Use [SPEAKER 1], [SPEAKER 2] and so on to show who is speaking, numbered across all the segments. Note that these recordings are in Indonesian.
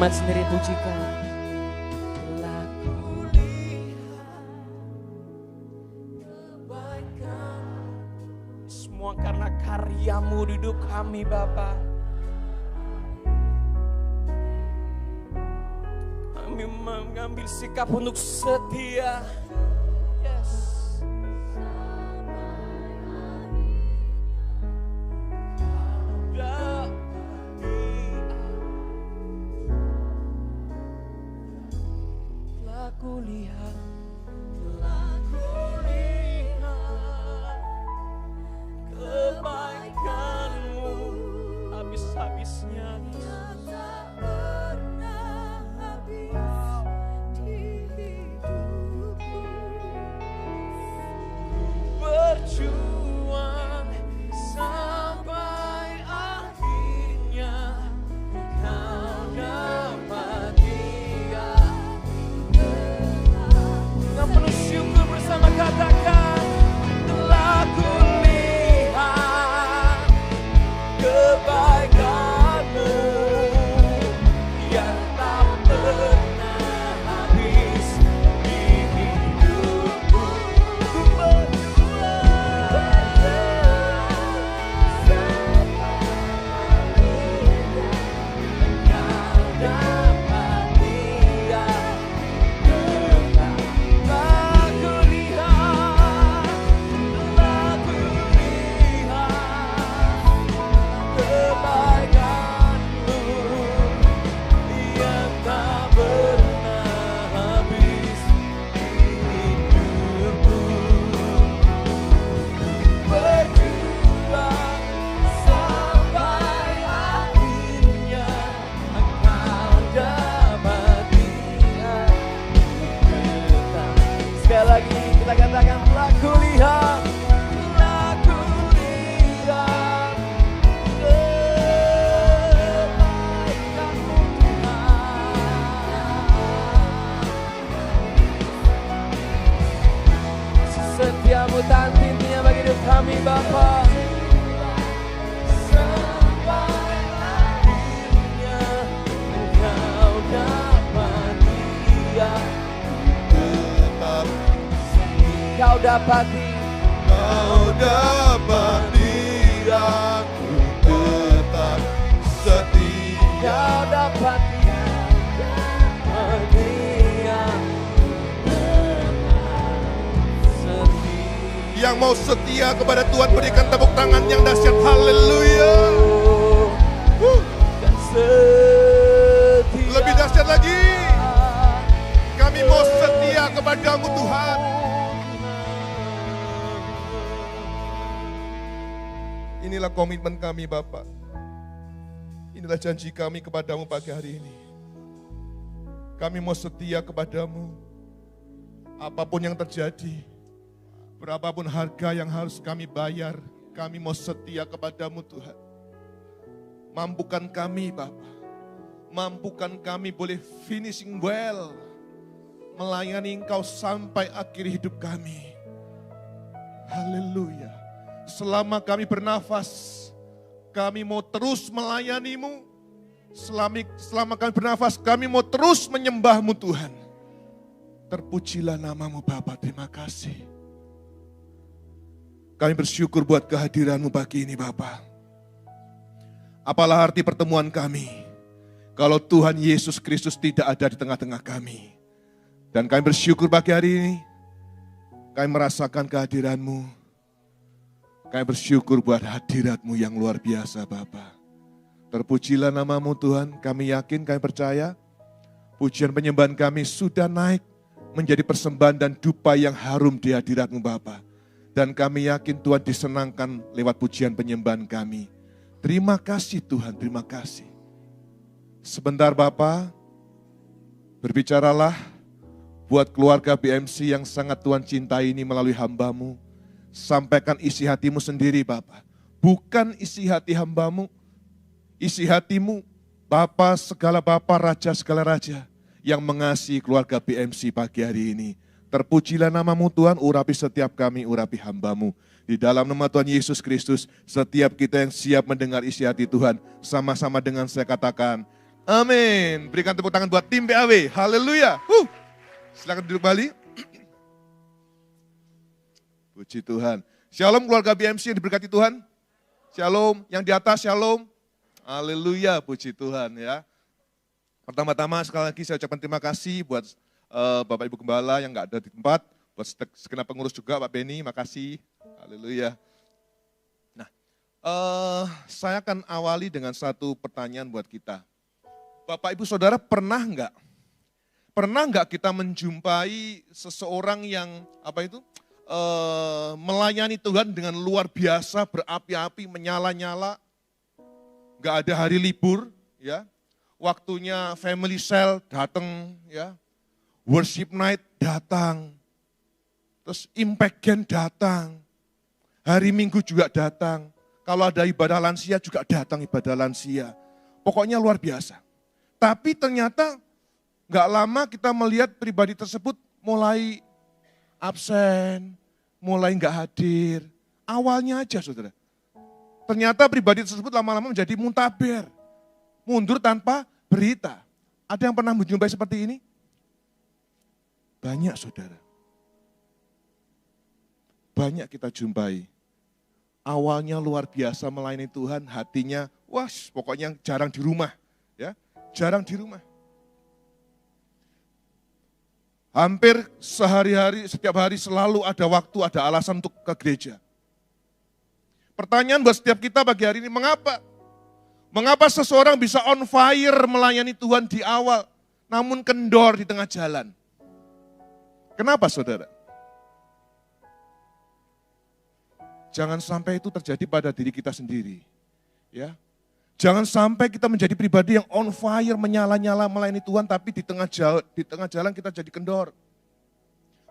[SPEAKER 1] jemaat sendiri pujikan. Telah kulihat kebaikan, semua karena karyamu di hidup kami Bapa. Kami mengambil sikap untuk setia. Yes. Kulihat, telah kulihat kebaikan-Mu habis-habisnya, tak pernah habis di hidupku. Berjuang sampai akhirnya Kau dapat dia. Penuh syukur bersama katakan, telah kulihat kebaikan-Mu yang tak pernah habis di hidupku. Ku berjuang Kau dapat dia. Sekali lagi kita katakan, telah kulihat kebaikan-Mu Tuhan. Setiamu tak henti-hentinya bagi hidup kami Bapa. Sampai akhirnya Engkau dapat dia. Kau dapati,
[SPEAKER 2] Kau dapati aku tetap setia.
[SPEAKER 1] Kau dapati dia.
[SPEAKER 2] Yang mau setia kepada Tuhan berikan tepuk tangan yang dahsyat. Haleluya.
[SPEAKER 1] Dan setia.
[SPEAKER 2] Lebih dahsyat lagi, kami mau setia kepada-Mu Tuhan. Inilah komitmen kami Bapa. Inilah janji kami kepada-Mu pagi hari ini. Kami mau setia kepada-Mu. Apapun yang terjadi, berapapun harga yang harus kami bayar, kami mau setia kepada-Mu Tuhan. Mampukan kami Bapa. Mampukan kami boleh finishing well. Melayani Engkau sampai akhir hidup kami. Haleluya. Selama kami bernafas, kami mau terus melayani-Mu. Selama kami bernafas, kami mau terus menyembah-Mu Tuhan. Terpujilah nama-Mu Bapa, terima kasih. Kami bersyukur buat kehadiran-Mu pagi ini Bapa. Apalah arti pertemuan kami kalau Tuhan Yesus Kristus tidak ada di tengah-tengah kami. Dan kami bersyukur pagi hari ini, kami merasakan kehadiran-Mu. Kami bersyukur buat hadirat-Mu yang luar biasa Bapa. Terpujilah nama-Mu Tuhan, kami yakin, kami percaya, pujian penyembahan kami sudah naik menjadi persembahan dan dupa yang harum di hadirat-Mu Bapa. Dan kami yakin Tuhan disenangkan lewat pujian penyembahan kami. Terima kasih Tuhan, terima kasih. Sebentar Bapa, berbicaralah buat keluarga BMC yang sangat Tuhan cintai ini melalui hamba-Mu. Sampaikan isi hati-Mu sendiri Bapa. Bukan isi hati hamba-Mu, isi hati-Mu Bapa segala Bapa, Raja segala Raja yang mengasihi keluarga BMC pagi hari ini. Terpujilah nama-Mu Tuhan, urapi setiap kami, urapi hamba-Mu. Di dalam nama Tuhan Yesus Kristus, setiap kita yang siap mendengar isi hati Tuhan, sama-sama dengan saya katakan, Amin. Berikan tepuk tangan buat tim PAW. Haleluya. Silakan duduk kembali. Puji Tuhan. Shalom keluarga BMC yang diberkati Tuhan. Shalom. Yang di atas shalom. Haleluya. Puji Tuhan ya. Pertama-tama sekali lagi saya ucapkan terima kasih buat Bapak Ibu Gembala yang nggak ada di tempat. Buat segenap pengurus juga Pak Beni, makasih. Haleluya. Nah, saya akan awali dengan satu pertanyaan buat kita. Bapak Ibu Saudara pernah nggak kita menjumpai seseorang yang melayani Tuhan dengan luar biasa, berapi-api, menyala-nyala, nggak ada hari libur, ya, waktunya family cell datang, ya, worship night datang, terus impact game datang, hari Minggu juga datang, kalau ada ibadah lansia juga datang ibadah lansia, pokoknya luar biasa. Tapi ternyata nggak lama kita melihat pribadi tersebut mulai absen, mulai nggak hadir. Awalnya aja saudara. Ternyata pribadi tersebut lama-lama menjadi muntaber. Mundur tanpa berita. Ada yang pernah menjumpai seperti ini? Banyak saudara. Banyak kita jumpai. Awalnya luar biasa melayani Tuhan, hatinya, wah pokoknya jarang di rumah. Ya, jarang di rumah. Hampir sehari-hari, setiap hari selalu ada waktu, ada alasan untuk ke gereja. Pertanyaan buat setiap kita pagi hari ini, mengapa? Mengapa seseorang bisa on fire melayani Tuhan di awal, namun kendor di tengah jalan? Kenapa saudara? Jangan sampai itu terjadi pada diri kita sendiri. Ya. Jangan sampai kita menjadi pribadi yang on fire, menyala-nyala melayani Tuhan, tapi di tengah jalan kita jadi kendor.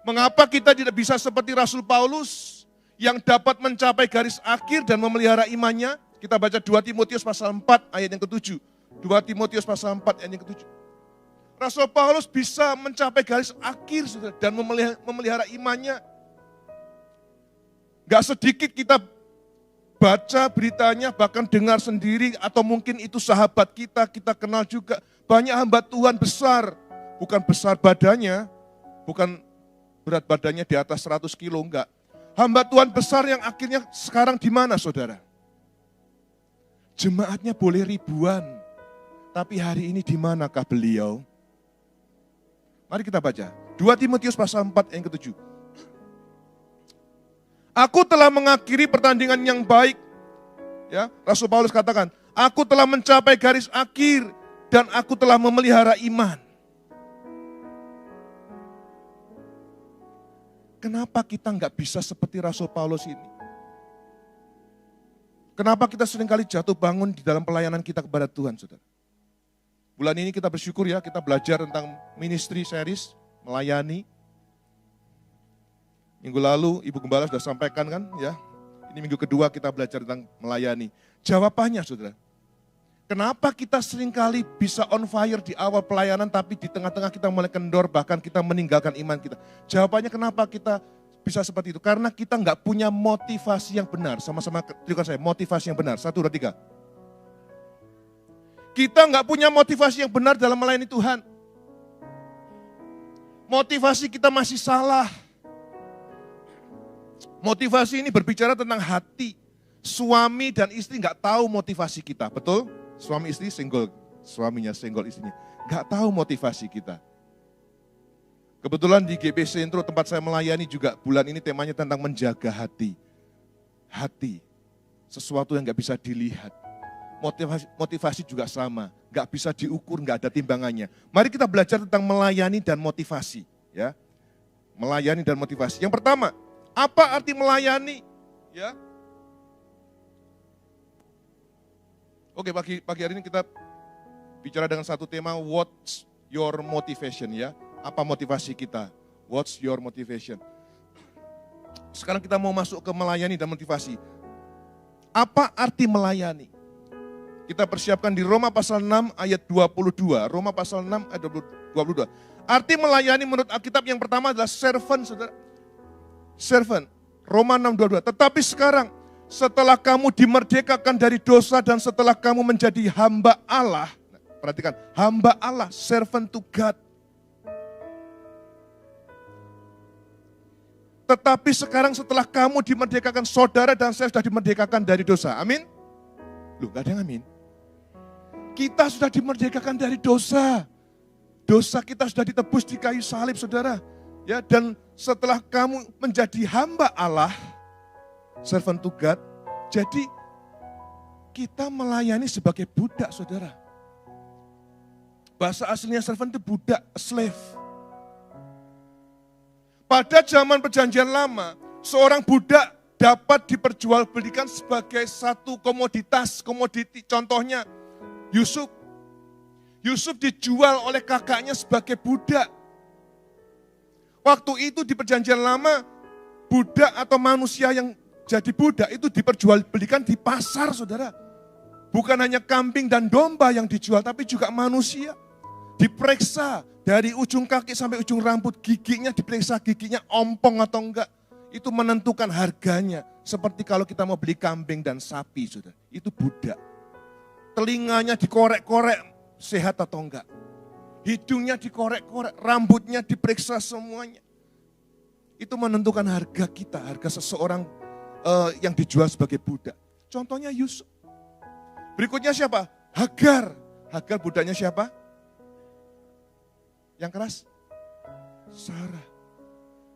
[SPEAKER 2] Mengapa kita tidak bisa seperti Rasul Paulus yang dapat mencapai garis akhir dan memelihara imannya? Kita baca 2 Timotius pasal 4 ayat yang ke-7. 2 Timotius pasal 4 ayat yang ke-7. Rasul Paulus bisa mencapai garis akhir dan memelihara imannya. Gak sedikit kita baca beritanya, bahkan dengar sendiri, atau mungkin itu sahabat kita kenal juga. Banyak hamba Tuhan besar, bukan besar badannya, bukan berat badannya di atas 100 kilo, enggak. Hamba Tuhan besar yang akhirnya sekarang di mana saudara? Jemaatnya boleh ribuan, tapi hari ini di manakah beliau? Mari kita baca, 2 Timotius pasal 4 yang ke-7. Aku telah mengakhiri pertandingan yang baik. Ya, Rasul Paulus katakan, aku telah mencapai garis akhir dan aku telah memelihara iman. Kenapa kita nggak bisa seperti Rasul Paulus ini? Kenapa kita seringkali jatuh bangun di dalam pelayanan kita kepada Tuhan, saudara? Bulan ini kita bersyukur ya, kita belajar tentang ministry series, melayani. Minggu lalu Ibu Gembala sudah sampaikan kan ya. Ini minggu kedua kita belajar tentang melayani. Jawabannya saudara, kenapa kita seringkali bisa on fire di awal pelayanan tapi di tengah-tengah kita mulai kendor bahkan kita meninggalkan iman kita. Jawabannya kenapa kita bisa seperti itu? Karena kita nggak punya motivasi yang benar. Sama-sama teriakan saya, motivasi yang benar. 1, 2, 3. Kita nggak punya motivasi yang benar dalam melayani Tuhan. Motivasi kita masih salah. Motivasi ini berbicara tentang hati. Suami dan istri nggak tahu motivasi kita, betul? Suami istri single, suaminya single, istrinya nggak tahu motivasi kita. Kebetulan di GBC Intro tempat saya melayani juga bulan ini temanya tentang menjaga hati. Hati, sesuatu yang nggak bisa dilihat. Motivasi juga sama, nggak bisa diukur, nggak ada timbangannya. Mari kita belajar tentang melayani dan motivasi, ya. Melayani dan motivasi. Yang pertama, apa arti melayani? Ya. Oke, pagi hari ini kita bicara dengan satu tema, what's your motivation ya? Apa motivasi kita? What's your motivation? Sekarang kita mau masuk ke melayani dan motivasi. Apa arti melayani? Kita persiapkan di Roma pasal 6 ayat 22. Roma pasal 6 ayat 22. Arti melayani menurut Alkitab yang pertama adalah servant, saudara. Servant, Roma 6:22. Tetapi sekarang setelah kamu dimerdekakan dari dosa dan setelah kamu menjadi hamba Allah. Perhatikan, hamba Allah, servant to God. Tetapi sekarang setelah kamu dimerdekakan, saudara dan saya sudah dimerdekakan dari dosa. Amin? Loh, gak ada yang amin. Kita sudah dimerdekakan dari dosa. Dosa kita sudah ditebus di kayu salib, saudara. Ya, dan setelah kamu menjadi hamba Allah, servant to God, jadi kita melayani sebagai budak, saudara. Bahasa aslinya servant itu budak, slave. Pada zaman perjanjian lama, seorang budak dapat diperjualbelikan sebagai satu komoditi. Contohnya, Yusuf. Yusuf dijual oleh kakaknya sebagai budak. Waktu itu di perjanjian lama, budak atau manusia yang jadi budak itu diperjualbelikan di pasar, saudara. Bukan hanya kambing dan domba yang dijual, tapi juga manusia. Diperiksa dari ujung kaki sampai ujung rambut, giginya diperiksa, giginya ompong atau enggak. Itu menentukan harganya. Seperti kalau kita mau beli kambing dan sapi, saudara. Itu budak. Telinganya dikorek-korek, sehat atau enggak. Hidungnya dikorek-korek, rambutnya diperiksa semuanya. Itu menentukan harga kita, harga seseorang yang dijual sebagai budak. Contohnya Yusuf. Berikutnya siapa? Hagar. Hagar budaknya siapa? Yang keras? Sarah.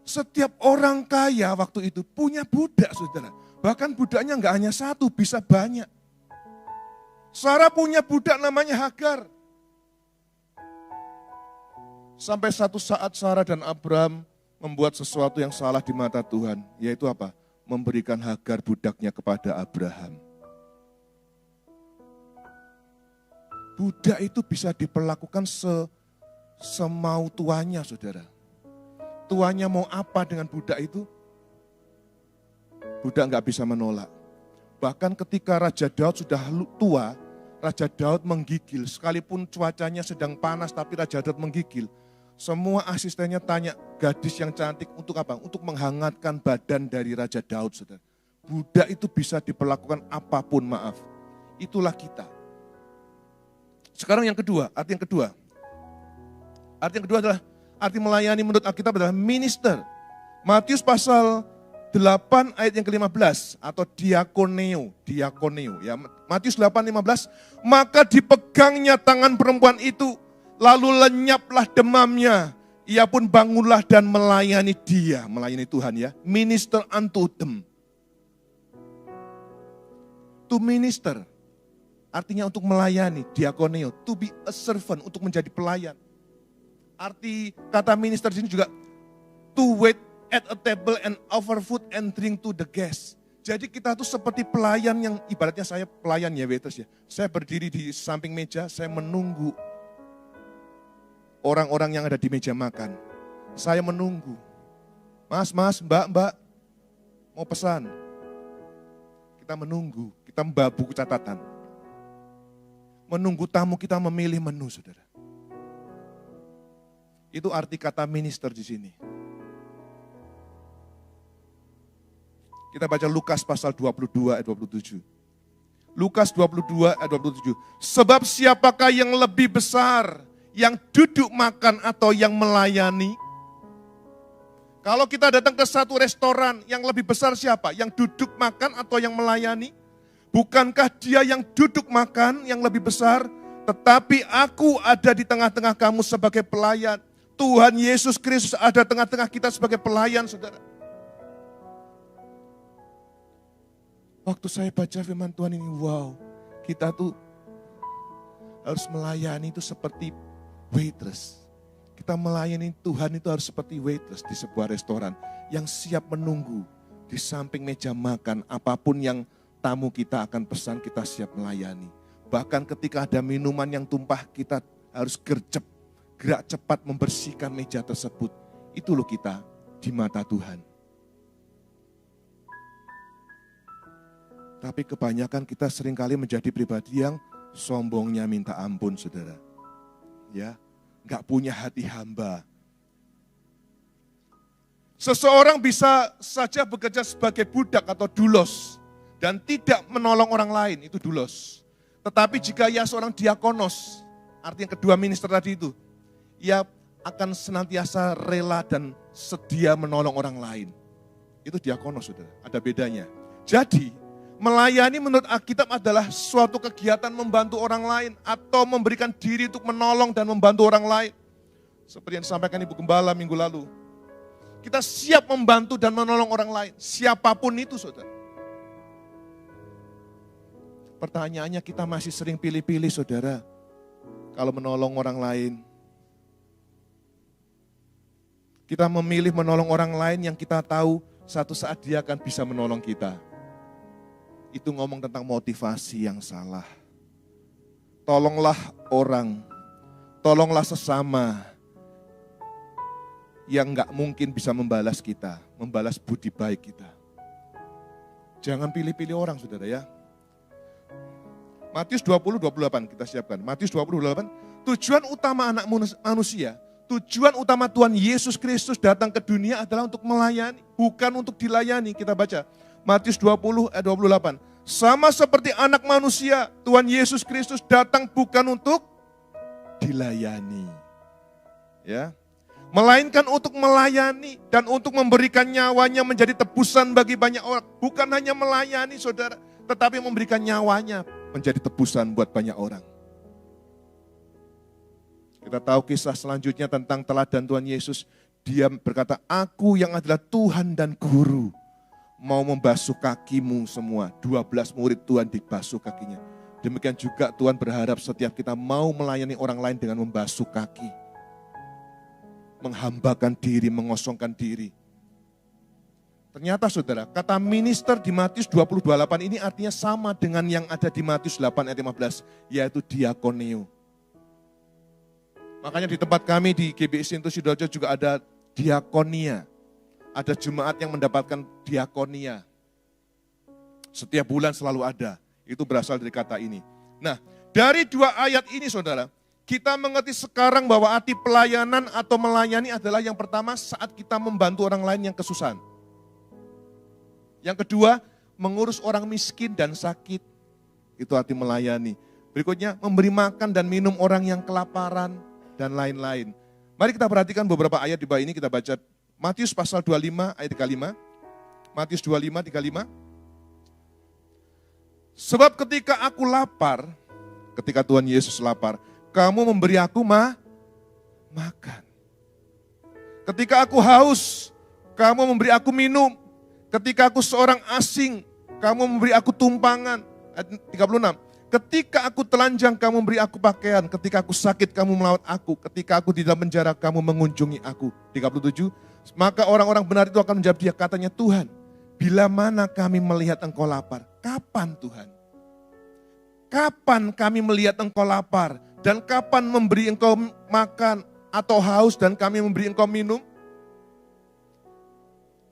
[SPEAKER 2] Setiap orang kaya waktu itu punya budak, saudara. Bahkan budaknya enggak hanya satu, bisa banyak. Sarah punya budak namanya Hagar. Sampai satu saat Sarah dan Abraham membuat sesuatu yang salah di mata Tuhan. Yaitu apa? Memberikan Hagar budaknya kepada Abraham. Budak itu bisa diperlakukan semau tuannya, saudara. Tuannya mau apa dengan budak itu? Budak nggak bisa menolak. Bahkan ketika Raja Daud sudah tua, Raja Daud menggigil. Sekalipun cuacanya sedang panas, tapi Raja Daud menggigil. Semua asistennya tanya, gadis yang cantik untuk apa? Untuk menghangatkan badan dari Raja Daud, saudara. Budak itu bisa diperlakukan apapun, maaf. Itulah kita. Sekarang yang kedua, arti yang kedua. Arti yang kedua adalah, arti melayani menurut Alkitab adalah minister. Matius pasal 8 ayat yang ke-15 atau diakoneo ya. Matius 8:15, maka dipegangnya tangan perempuan itu, lalu lenyaplah demamnya. Ia pun bangunlah dan melayani dia, melayani Tuhan ya. Minister unto them. To minister, artinya untuk melayani, diakoneo. To be a servant, untuk menjadi pelayan. Arti kata minister di sini juga to wait at a table and offer food and drink to the guests. Jadi kita tuh seperti pelayan yang, ibaratnya saya pelayan ya, waiters ya. Saya berdiri di samping meja, saya menunggu orang-orang yang ada di meja makan. Saya menunggu. Mas, mbak, mau pesan. Kita menunggu, kita membawa buku catatan. Menunggu tamu kita memilih menu, saudara. Itu arti kata minister di sini. Kita baca Lukas pasal 22 ayat 27. Lukas 22 ayat 27. Sebab siapakah yang lebih besar, yang duduk makan atau yang melayani? Kalau kita datang ke satu restoran, yang lebih besar siapa? Yang duduk makan atau yang melayani? Bukankah dia yang duduk makan yang lebih besar? Tetapi aku ada di tengah-tengah kamu sebagai pelayan. Tuhan Yesus Kristus ada tengah-tengah kita sebagai pelayan, saudara. Waktu saya baca firman Tuhan ini, wow, kita tuh harus melayani itu seperti waitress. Kita melayani Tuhan itu harus seperti waitress di sebuah restoran yang siap menunggu di samping meja makan. Apapun yang tamu kita akan pesan, kita siap melayani. Bahkan ketika ada minuman yang tumpah, kita harus gerak cepat membersihkan meja tersebut. Itu loh kita di mata Tuhan. Tapi kebanyakan kita seringkali menjadi pribadi yang sombongnya minta ampun, saudara. Ya, nggak punya hati hamba. Seseorang bisa saja bekerja sebagai budak atau dulos dan tidak menolong orang lain, itu dulos. Tetapi jika ia seorang diakonos, Artinya kedua minister tadi itu, ia akan senantiasa rela dan sedia menolong orang lain. Itu diakonos, saudara. Ada bedanya. Jadi, melayani menurut Alkitab adalah suatu kegiatan membantu orang lain atau memberikan diri untuk menolong dan membantu orang lain. Seperti yang disampaikan Ibu Gembala minggu lalu. Kita siap membantu dan menolong orang lain. Siapapun itu, saudara. Pertanyaannya, kita masih sering pilih-pilih, saudara. Kalau menolong orang lain. Kita memilih menolong orang lain yang kita tahu satu saat dia akan bisa menolong kita. Itu ngomong tentang motivasi yang salah. Tolonglah orang, tolonglah sesama yang gak mungkin bisa membalas kita, membalas budi baik kita. Jangan pilih-pilih orang, saudara ya. Matius 20:28 kita siapkan. Matius 20:28, tujuan utama anak manusia, tujuan utama Tuhan Yesus Kristus datang ke dunia adalah untuk melayani, bukan untuk dilayani. Kita baca Matius 20:28. Sama seperti anak manusia, Tuhan Yesus Kristus datang bukan untuk dilayani. Ya. Melainkan untuk melayani dan untuk memberikan nyawanya menjadi tebusan bagi banyak orang. Bukan hanya melayani, saudara, tetapi memberikan nyawanya menjadi tebusan buat banyak orang. Kita tahu kisah selanjutnya tentang teladan Tuhan Yesus. Dia berkata, aku yang adalah Tuhan dan Guru, mau membasuh kakimu semua. 12 murid Tuhan dibasuh kakinya. Demikian juga Tuhan berharap setiap kita mau melayani orang lain dengan membasuh kaki. Menghambakan diri, mengosongkan diri. Ternyata saudara, kata minister di Matius 20:28 ini artinya sama dengan yang ada di Matius 8:15, yaitu diakoneo. Makanya di tempat kami di GBI Sintu Sidoarjo juga ada diakonia. Ada jemaat yang mendapatkan diakonia. Setiap bulan selalu ada. Itu berasal dari kata ini. Nah, dari dua ayat ini saudara, kita mengerti sekarang bahwa arti pelayanan atau melayani adalah yang pertama saat kita membantu orang lain yang kesusahan. Yang kedua, mengurus orang miskin dan sakit. Itu arti melayani. Berikutnya, memberi makan dan minum orang yang kelaparan dan lain-lain. Mari kita perhatikan beberapa ayat di bawah ini, kita baca Matius pasal 25 ayat 35. Matius 25:35. Sebab ketika aku lapar, ketika Tuhan Yesus lapar, kamu memberi aku makan. Ketika aku haus, kamu memberi aku minum. Ketika aku seorang asing, kamu memberi aku tumpangan. Ayat 36. Ketika aku telanjang, kamu memberi aku pakaian. Ketika aku sakit, kamu melawat aku. Ketika aku di dalam penjara, kamu mengunjungi aku. 37. Maka orang-orang benar itu akan menjawab dia, katanya, Tuhan, bila mana kami melihat engkau lapar? Kapan Tuhan? Kapan kami melihat engkau lapar? Dan kapan memberi engkau makan atau haus dan kami memberi engkau minum?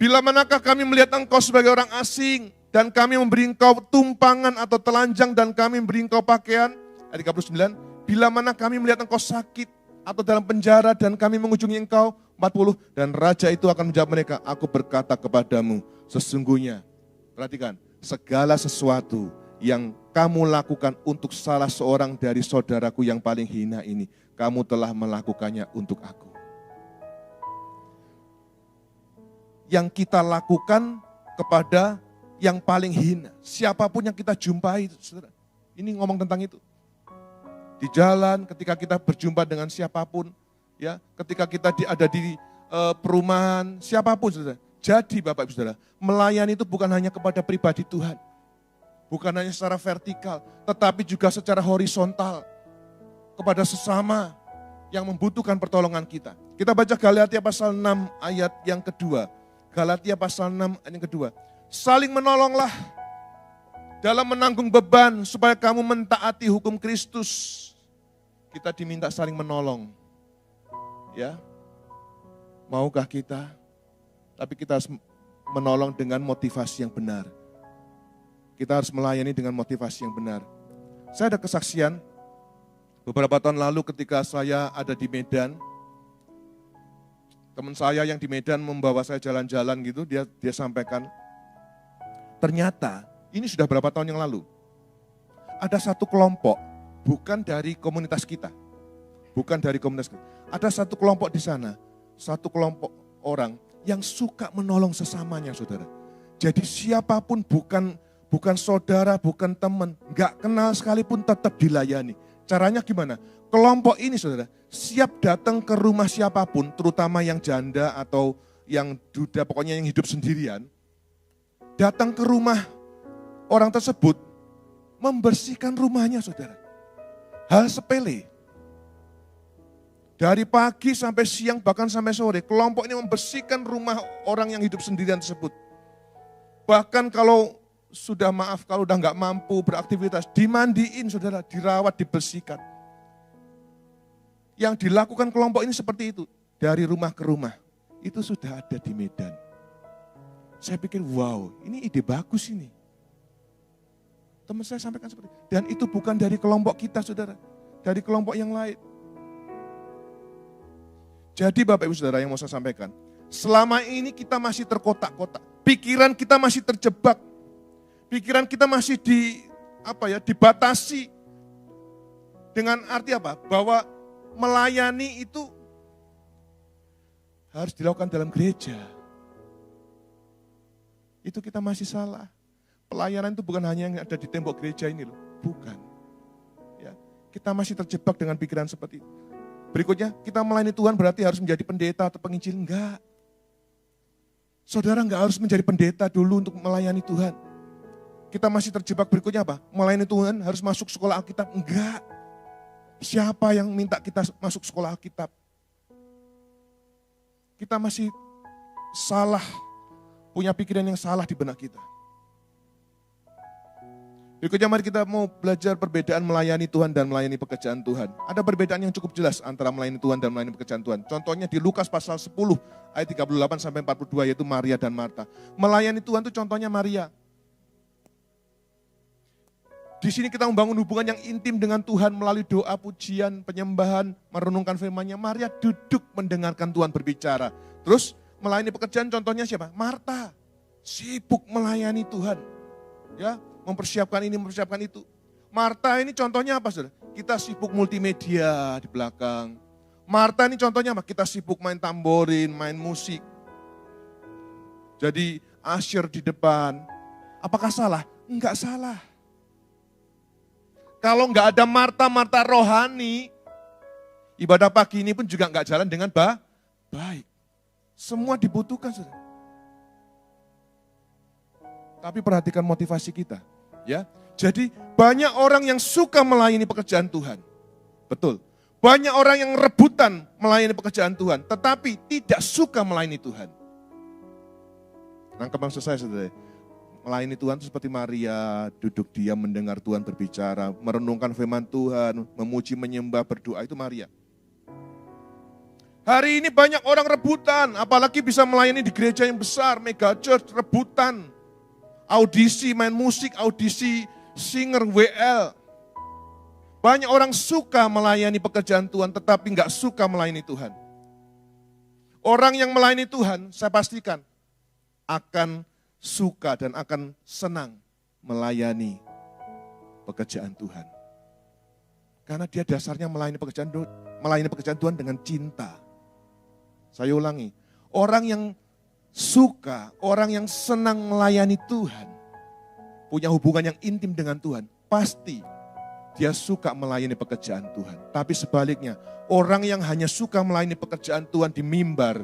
[SPEAKER 2] Bila manakah kami melihat engkau sebagai orang asing dan kami memberi engkau tumpangan atau telanjang dan kami memberi engkau pakaian? Ayat 39. Bila mana kami melihat engkau sakit atau dalam penjara dan kami mengunjungi engkau? 40. Dan raja itu akan menjawab mereka, aku berkata kepadamu, sesungguhnya, perhatikan, segala sesuatu yang kamu lakukan untuk salah seorang dari saudaraku yang paling hina ini, kamu telah melakukannya untuk aku. Yang kita lakukan kepada yang paling hina. Siapapun yang kita jumpai, saudara. Ini ngomong tentang itu. Di jalan, ketika kita berjumpa dengan siapapun, ya, ketika kita ada di perumahan, siapapun, saudara. Jadi Bapak Ibu Saudara, melayani itu bukan hanya kepada pribadi Tuhan. Bukan hanya secara vertikal, tetapi juga secara horizontal. Kepada sesama yang membutuhkan pertolongan kita. Kita baca Galatia pasal 6 ayat yang kedua. Galatia pasal 6 ayat yang kedua. Saling menolonglah dalam menanggung beban supaya kamu mentaati hukum Kristus. Kita diminta saling menolong. Ya. Maukah kita? Tapi kita harus menolong dengan motivasi yang benar. Kita harus melayani dengan motivasi yang benar. Saya ada kesaksian beberapa tahun lalu ketika saya ada di Medan. Teman saya yang di Medan membawa saya jalan-jalan gitu, dia sampaikan, ternyata ini sudah berapa tahun yang lalu, ada satu kelompok, bukan dari komunitas kita, bukan dari komunitas. Ada satu kelompok di sana, satu kelompok orang yang suka menolong sesamanya, saudara. Jadi siapapun bukan saudara, bukan teman, nggak kenal sekalipun tetap dilayani. Caranya gimana? Kelompok ini, saudara, siap datang ke rumah siapapun, terutama yang janda atau yang duda, pokoknya yang hidup sendirian. Datang ke rumah orang tersebut, membersihkan rumahnya, saudara. Hal sepele. Dari pagi sampai siang, bahkan sampai sore, kelompok ini membersihkan rumah orang yang hidup sendirian tersebut. Bahkan kalau sudah kalau udah nggak mampu beraktivitas, dimandiin, saudara, dirawat, dibersihkan. Yang dilakukan kelompok ini seperti itu, dari rumah ke rumah. Itu sudah ada di Medan. Saya pikir, wow, ini ide bagus ini. Teman saya sampaikan seperti itu. Dan itu bukan dari kelompok kita, saudara. Dari kelompok yang lain. Jadi Bapak Ibu Saudara yang mau saya sampaikan, selama ini kita masih terkotak-kotak. Pikiran kita masih terjebak. Pikiran kita masih dibatasi. Dengan arti apa? Bahwa melayani itu harus dilakukan dalam gereja. Itu kita masih salah. Pelayanan itu bukan hanya yang ada di tembok gereja ini loh. Bukan. Ya, kita masih terjebak dengan pikiran seperti itu. Berikutnya, kita melayani Tuhan berarti harus menjadi pendeta atau penginjil. Enggak. Saudara enggak harus menjadi pendeta dulu untuk melayani Tuhan. Kita masih terjebak berikutnya apa? Melayani Tuhan harus masuk sekolah Alkitab. Enggak. Siapa yang minta kita masuk sekolah Alkitab? Kita masih salah, punya pikiran yang salah di benak kita. Berikutnya mari kita mau belajar perbedaan melayani Tuhan dan melayani pekerjaan Tuhan. Ada perbedaan yang cukup jelas antara melayani Tuhan dan melayani pekerjaan Tuhan. Contohnya di Lukas pasal 10 ayat 38 sampai 42 yaitu Maria dan Marta. Melayani Tuhan itu contohnya Maria. Di sini kita membangun hubungan yang intim dengan Tuhan melalui doa, pujian, penyembahan, merenungkan firman-Nya. Maria duduk mendengarkan Tuhan berbicara. Terus melayani pekerjaan contohnya siapa? Marta. Sibuk melayani Tuhan. Ya, mempersiapkan ini, mempersiapkan itu. Marta ini contohnya apa, saudara? Kita sibuk multimedia di belakang. Marta ini contohnya apa? Kita sibuk main tamborin, main musik. Jadi usher di depan. Apakah salah? Enggak salah. Kalau enggak ada Marta rohani, ibadah pagi ini pun juga enggak jalan dengan baik. Semua dibutuhkan, saudara. Tapi perhatikan motivasi kita, ya. Jadi banyak orang yang suka melayani pekerjaan Tuhan. Betul. Banyak orang yang rebutan melayani pekerjaan Tuhan, tetapi tidak suka melayani Tuhan. Nangkep maksud saya, saudara? Melayani Tuhan itu seperti Maria, duduk diam mendengar Tuhan berbicara, merenungkan firman Tuhan, memuji, menyembah, berdoa, itu Maria. Hari ini banyak orang rebutan, apalagi bisa melayani di gereja yang besar, mega church, rebutan. Audisi main musik, audisi singer WL. Banyak orang suka melayani pekerjaan Tuhan, tetapi nggak suka melayani Tuhan. Orang yang melayani Tuhan, saya pastikan, akan suka dan akan senang melayani pekerjaan Tuhan. Karena dia dasarnya melayani pekerjaan Tuhan dengan cinta. Saya ulangi, orang yang suka, orang yang senang melayani Tuhan, punya hubungan yang intim dengan Tuhan, pasti dia suka melayani pekerjaan Tuhan. Tapi sebaliknya, orang yang hanya suka melayani pekerjaan Tuhan di mimbar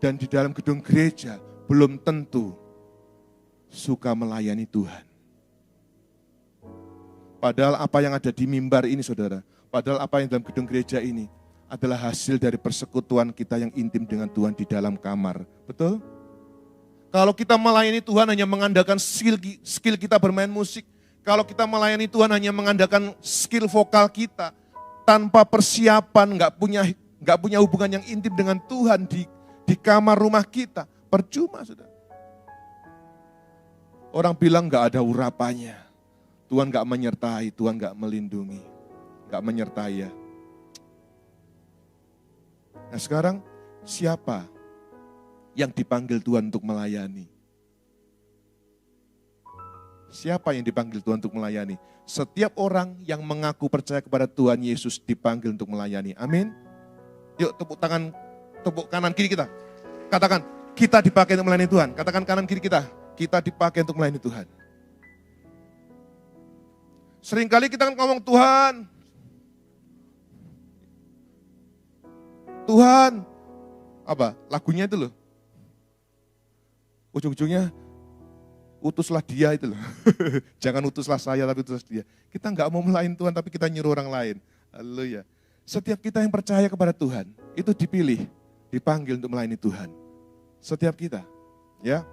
[SPEAKER 2] dan di dalam gedung gereja, belum tentu suka melayani Tuhan. Padahal apa yang ada di mimbar ini, saudara, padahal apa yang dalam gedung gereja ini, adalah hasil dari persekutuan kita yang intim dengan Tuhan di dalam kamar. Betul? Kalau kita melayani Tuhan hanya mengandalkan skill kita bermain musik, kalau kita melayani Tuhan hanya mengandalkan skill vokal kita, tanpa persiapan, nggak punya hubungan yang intim dengan Tuhan di kamar rumah kita, percuma, saudara. Orang bilang nggak ada urapannya, Tuhan nggak menyertai, Tuhan nggak melindungi, nggak menyertai ya. Nah sekarang siapa yang dipanggil Tuhan untuk melayani? Siapa yang dipanggil Tuhan untuk melayani? Setiap orang yang mengaku percaya kepada Tuhan Yesus dipanggil untuk melayani. Amin. Yuk tepuk kanan kiri kita. Katakan, kita dipakai untuk melayani Tuhan. Katakan kanan kiri kita dipakai untuk melayani Tuhan. Seringkali kita kan ngomong Tuhan, apa? Lagunya itu loh. Ujung-ujungnya, utuslah dia itu loh. Jangan utuslah saya, tapi utuslah dia. Kita nggak mau melayani Tuhan, tapi kita nyuruh orang lain. Haleluya. Setiap kita yang percaya kepada Tuhan, itu dipilih, dipanggil untuk melayani Tuhan. Setiap kita. Ya.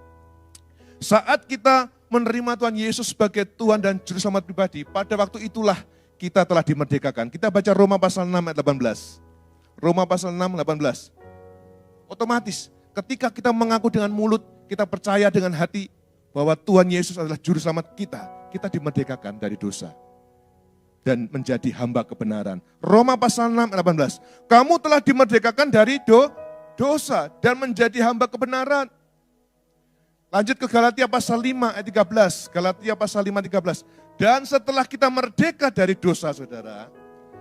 [SPEAKER 2] Saat kita menerima Tuhan Yesus sebagai Tuhan dan Juru Selamat pribadi, pada waktu itulah kita telah dimerdekakan. Kita baca Roma pasal 6 ayat 18. Roma pasal 6, 18. Otomatis, ketika kita mengaku dengan mulut, kita percaya dengan hati bahwa Tuhan Yesus adalah Juru Selamat kita dimerdekakan dari dosa dan menjadi hamba kebenaran. Roma pasal 6, 18. Kamu telah dimerdekakan dari dosa dan menjadi hamba kebenaran. Lanjut ke Galatia pasal 5 ayat 13. Galatia pasal 5 ayat 13. Dan setelah kita merdeka dari dosa, saudara,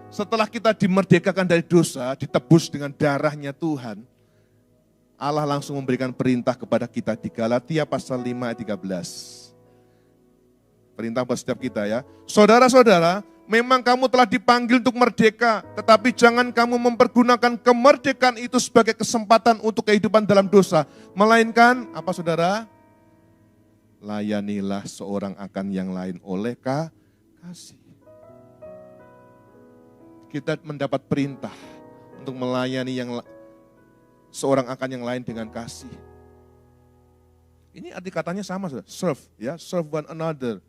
[SPEAKER 2] setelah kita dimerdekakan dari dosa, ditebus dengan darahnya Tuhan, Allah langsung memberikan perintah kepada kita di Galatia pasal 5 ayat 13. Perintah buat setiap kita ya. Saudara-saudara, memang kamu telah dipanggil untuk merdeka, tetapi jangan kamu mempergunakan kemerdekaan itu sebagai kesempatan untuk kehidupan dalam dosa. Melainkan, apa saudara? Layanilah seorang akan yang lain oleh kasih. Kita mendapat perintah untuk melayani seorang akan yang lain dengan kasih. Ini arti katanya sama, saudara. Serve, ya, serve one another.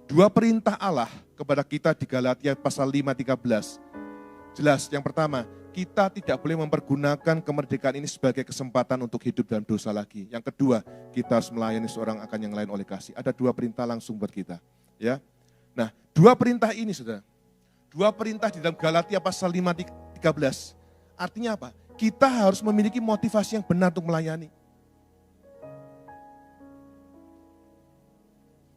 [SPEAKER 2] Dua perintah Allah kepada kita di Galatia pasal 5:13. Jelas, yang pertama, kita tidak boleh mempergunakan kemerdekaan ini sebagai kesempatan untuk hidup dalam dosa lagi. Yang kedua, kita harus melayani seorang akan yang lain oleh kasih. Ada dua perintah langsung buat kita. Ya. Nah, dua perintah ini, saudara. Dua perintah di dalam Galatia pasal 5:13. Artinya apa? Kita harus memiliki motivasi yang benar untuk melayani.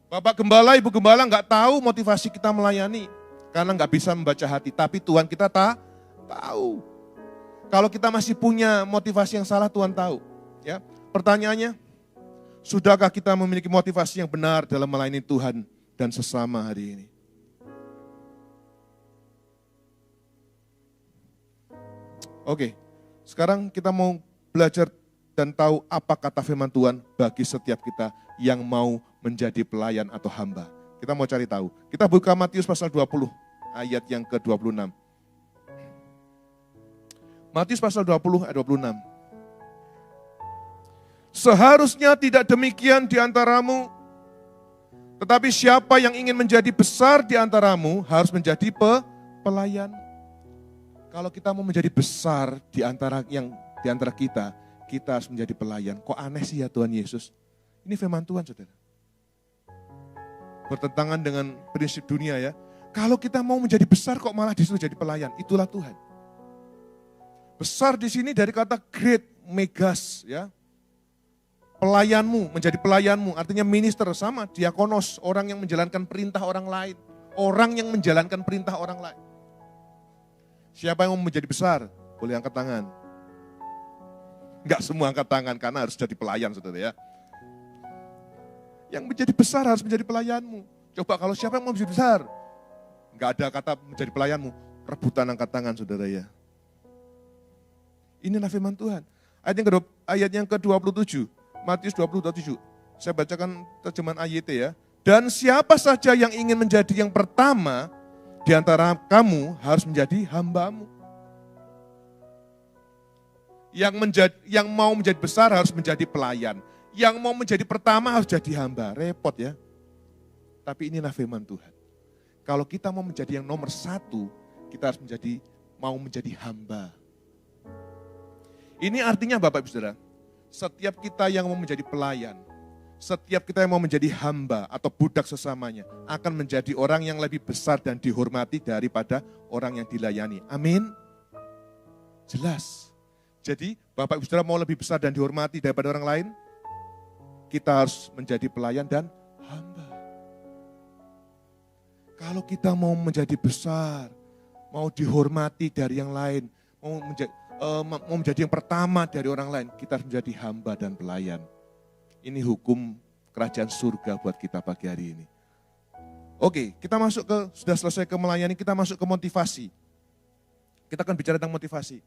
[SPEAKER 2] Bapak Gembala, Ibu Gembala nggak tahu motivasi kita melayani. Karena nggak bisa membaca hati. Tapi Tuhan kita tahu. Kalau kita masih punya motivasi yang salah, Tuhan tahu. Ya, pertanyaannya, sudahkah kita memiliki motivasi yang benar dalam melayani Tuhan dan sesama hari ini? Oke, sekarang kita mau belajar dan tahu apa kata firman Tuhan bagi setiap kita yang mau menjadi pelayan atau hamba. Kita mau cari tahu. Kita buka Matius pasal 20, ayat yang ke-26. Matius pasal 20 ayat 26. Seharusnya tidak demikian di antaramu, tetapi siapa yang ingin menjadi besar di antaramu harus menjadi pelayan. Kalau kita mau menjadi besar di antara kita harus menjadi pelayan. Kok aneh sih ya Tuhan Yesus? Ini firman Tuhan, saudara. Bertentangan dengan prinsip dunia ya. Kalau kita mau menjadi besar kok malah disuruh jadi pelayan. Itulah Tuhan. Besar di sini dari kata great, megas ya. Pelayanmu, menjadi pelayanmu, artinya minister sama, diakonos, orang yang menjalankan perintah orang lain. Orang yang menjalankan perintah orang lain. Siapa yang mau menjadi besar? Boleh angkat tangan. Enggak semua angkat tangan karena harus jadi pelayan, saudara ya. Yang menjadi besar harus menjadi pelayanmu. Coba kalau siapa yang mau menjadi besar? Enggak ada kata menjadi pelayanmu. Rebutan angkat tangan, saudara ya. Inilah firman Tuhan. Ayat yang ke-27, Matius 20:27. Saya bacakan terjemahan AYT ya. Dan siapa saja yang ingin menjadi yang pertama di antara kamu harus menjadi hambamu. Yang mau menjadi besar harus menjadi pelayan. Yang mau menjadi pertama harus jadi hamba. Repot ya. Tapi inilah firman Tuhan. Kalau kita mau menjadi yang nomor satu, kita harus mau menjadi hamba. Ini artinya Bapak Ibu Saudara, setiap kita yang mau menjadi pelayan, setiap kita yang mau menjadi hamba atau budak sesamanya, akan menjadi orang yang lebih besar dan dihormati daripada orang yang dilayani. Amin. Jelas. Jadi Bapak Ibu Saudara mau lebih besar dan dihormati daripada orang lain? kita harus menjadi pelayan dan hamba. Kalau kita mau menjadi besar, mau dihormati dari yang lain, mau menjadi yang pertama dari orang lain, kita harus menjadi hamba dan pelayan. Ini hukum kerajaan surga buat kita pagi hari ini. Oke, kita masuk sudah selesai ke melayani, kita masuk ke motivasi. Kita akan bicara tentang motivasi.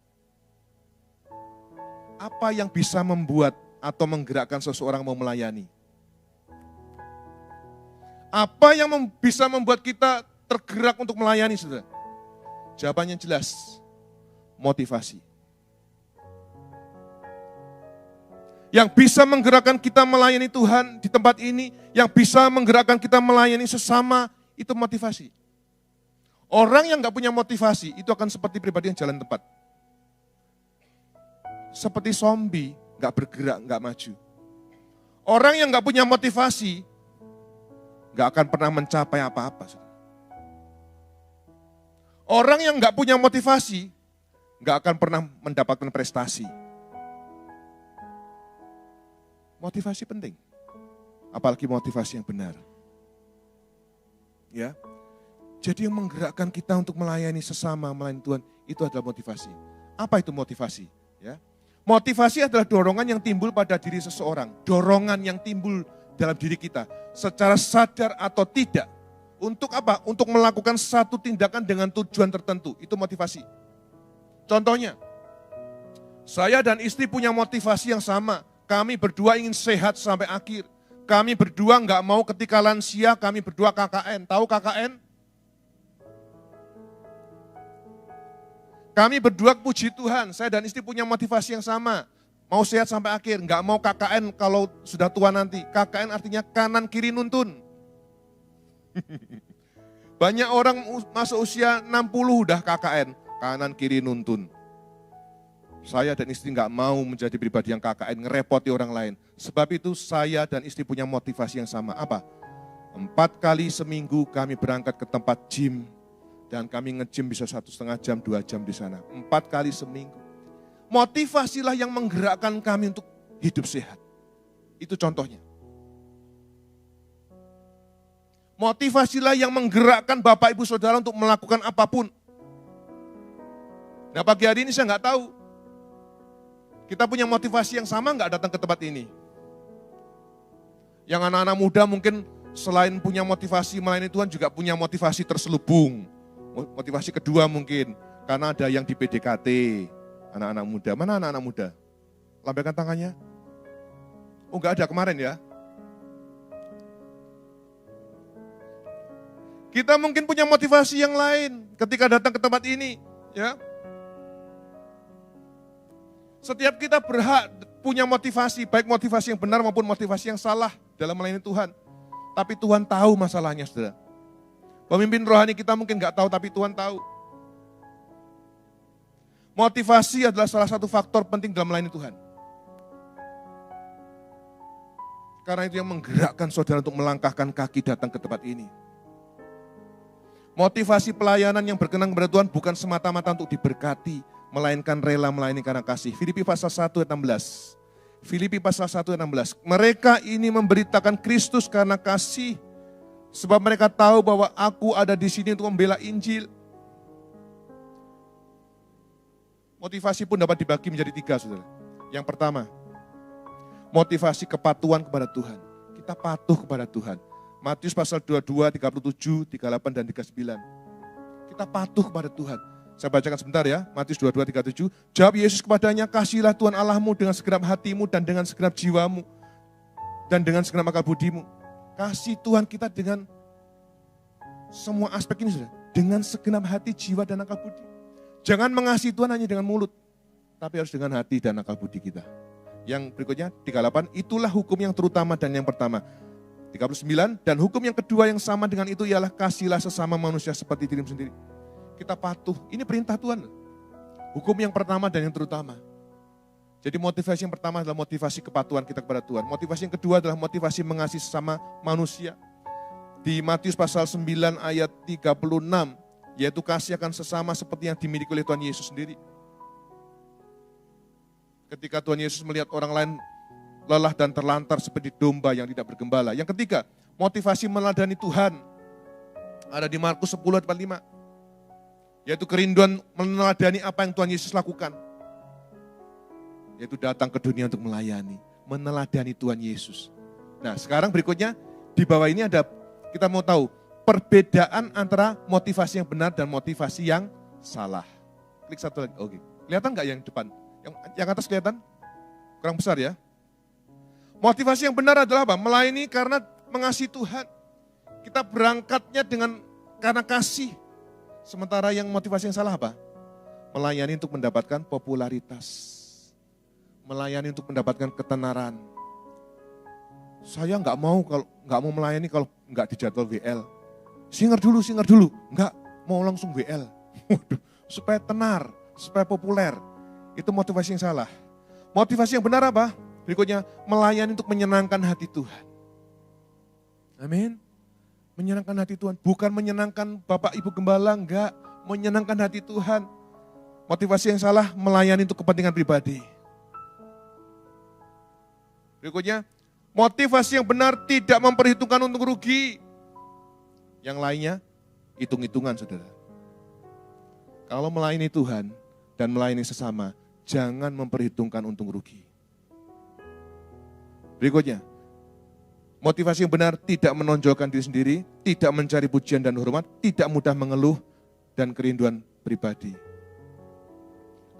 [SPEAKER 2] Apa yang bisa membuat atau menggerakkan seseorang mau melayani? Apa yang bisa membuat kita tergerak untuk melayani, saudara? Jawabannya jelas, motivasi. Yang bisa menggerakkan kita melayani Tuhan di tempat ini, yang bisa menggerakkan kita melayani sesama, itu motivasi. Orang yang gak punya motivasi, itu akan seperti pribadi yang jalan tempat. Seperti zombie, gak bergerak, gak maju. Orang yang gak punya motivasi, gak akan pernah mencapai apa-apa. Orang yang gak punya motivasi, gak akan pernah mendapatkan prestasi. Motivasi penting, apalagi motivasi yang benar. Ya, jadi yang menggerakkan kita untuk melayani sesama, melayani Tuhan, itu adalah motivasi. Apa itu motivasi? Ya, motivasi adalah dorongan yang timbul pada diri seseorang, dorongan yang timbul dalam diri kita, secara sadar atau tidak. Untuk apa? Untuk melakukan satu tindakan dengan tujuan tertentu, itu motivasi. Contohnya, saya dan istri punya motivasi yang sama. Kami berdua ingin sehat sampai akhir. Kami berdua nggak mau ketika lansia, kami berdua KKN. Tahu KKN? Kami berdua puji Tuhan, saya dan istri punya motivasi yang sama. Mau sehat sampai akhir, nggak mau KKN kalau sudah tua nanti. KKN artinya kanan kiri nuntun. Banyak orang masuk usia 60 udah KKN, kanan kiri nuntun. Saya dan istri nggak mau menjadi pribadi yang KKN, ngerepoti orang lain. Sebab itu saya dan istri punya motivasi yang sama. Apa? 4 kali seminggu kami berangkat ke tempat gym. Dan kami nge-gym bisa 1,5 jam, 2 jam di sana. 4 kali seminggu. Motivasilah yang menggerakkan kami untuk hidup sehat. Itu contohnya. Motivasilah yang menggerakkan Bapak Ibu Saudara untuk melakukan apapun. Nah pagi hari ini saya nggak tahu. Kita punya motivasi yang sama nggak datang ke tempat ini? Yang anak-anak muda mungkin selain punya motivasi melayani Tuhan juga punya motivasi terselubung. Motivasi kedua mungkin, karena ada yang di PDKT, anak-anak muda. Mana anak-anak muda? Lambaikan tangannya. Oh nggak ada kemarin ya. Kita mungkin punya motivasi yang lain ketika datang ke tempat ini. Ya. Setiap kita berhak punya motivasi, baik motivasi yang benar maupun motivasi yang salah dalam melayani Tuhan. Tapi Tuhan tahu masalahnya, saudara. Pemimpin rohani kita mungkin nggak tahu, tapi Tuhan tahu. Motivasi adalah salah satu faktor penting dalam melayani Tuhan. Karena itu yang menggerakkan saudara untuk melangkahkan kaki datang ke tempat ini. Motivasi pelayanan yang berkenan kepada Tuhan bukan semata-mata untuk diberkati, melainkan rela melayani karena kasih. Filipi pasal 1 ayat 16. Filipi pasal 1 ayat 16. Mereka ini memberitakan Kristus karena kasih, sebab mereka tahu bahwa aku ada di sini untuk membela Injil. Motivasi pun dapat dibagi menjadi 3, saudara. Yang pertama, motivasi kepatuhan kepada Tuhan. Kita patuh kepada Tuhan. Matius pasal 22, 37, 38, dan 39. Kita patuh kepada Tuhan. Saya bacakan sebentar ya, Matius 22, 37. Jawab Yesus kepadanya, kasihilah Tuhan Allahmu dengan segenap hatimu dan dengan segenap jiwamu dan dengan segenap akal budimu. Kasih Tuhan kita dengan semua aspek ini, saudara. Dengan segenap hati, jiwa, dan akal budi. Jangan mengasihi Tuhan hanya dengan mulut, tapi harus dengan hati dan akal budi kita. Yang berikutnya, 38, itulah hukum yang terutama dan yang pertama. 39, dan hukum yang kedua yang sama dengan itu ialah kasihilah sesama manusia seperti dirimu sendiri. Kita patuh, ini perintah Tuhan. Hukum yang pertama dan yang terutama. Jadi motivasi yang pertama adalah motivasi kepatuhan kita kepada Tuhan. Motivasi yang kedua adalah motivasi mengasihi sesama manusia. Di Matius pasal 9 ayat 36, yaitu kasih akan sesama seperti yang dimiliki oleh Tuhan Yesus sendiri. Ketika Tuhan Yesus melihat orang lain lelah dan terlantar seperti domba yang tidak bergembala. Yang ketiga, motivasi meneladani Tuhan. Ada di Markus 10 ayat 45. Yaitu kerinduan meneladani apa yang Tuhan Yesus lakukan. Yaitu datang ke dunia untuk melayani, meneladani Tuhan Yesus. Nah, sekarang berikutnya di bawah ini ada, kita mau tahu perbedaan antara motivasi yang benar dan motivasi yang salah. Klik satu lagi. Oke. Kelihatan nggak yang depan? Yang atas kelihatan? Kurang besar ya. Motivasi yang benar adalah apa? Melayani karena mengasihi Tuhan. Kita berangkatnya karena kasih. Sementara yang motivasi yang salah apa? Melayani untuk mendapatkan popularitas. Melayani untuk mendapatkan ketenaran. Saya nggak mau melayani kalau nggak dijadwal WL. Singer dulu. Nggak, mau langsung WL. Supaya tenar, supaya populer. Itu motivasi yang salah. Motivasi yang benar apa? Berikutnya, melayani untuk menyenangkan hati Tuhan. Amin. Menyenangkan hati Tuhan. Bukan menyenangkan Bapak Ibu Gembala, enggak. Menyenangkan hati Tuhan. Motivasi yang salah, melayani untuk kepentingan pribadi. Berikutnya, motivasi yang benar tidak memperhitungkan untung rugi. Yang lainnya, hitung-hitungan saudara. Kalau melayani Tuhan dan melayani sesama, jangan memperhitungkan untung rugi. Berikutnya, motivasi yang benar tidak menonjolkan diri sendiri, tidak mencari pujian dan hormat, tidak mudah mengeluh, dan kerinduan pribadi.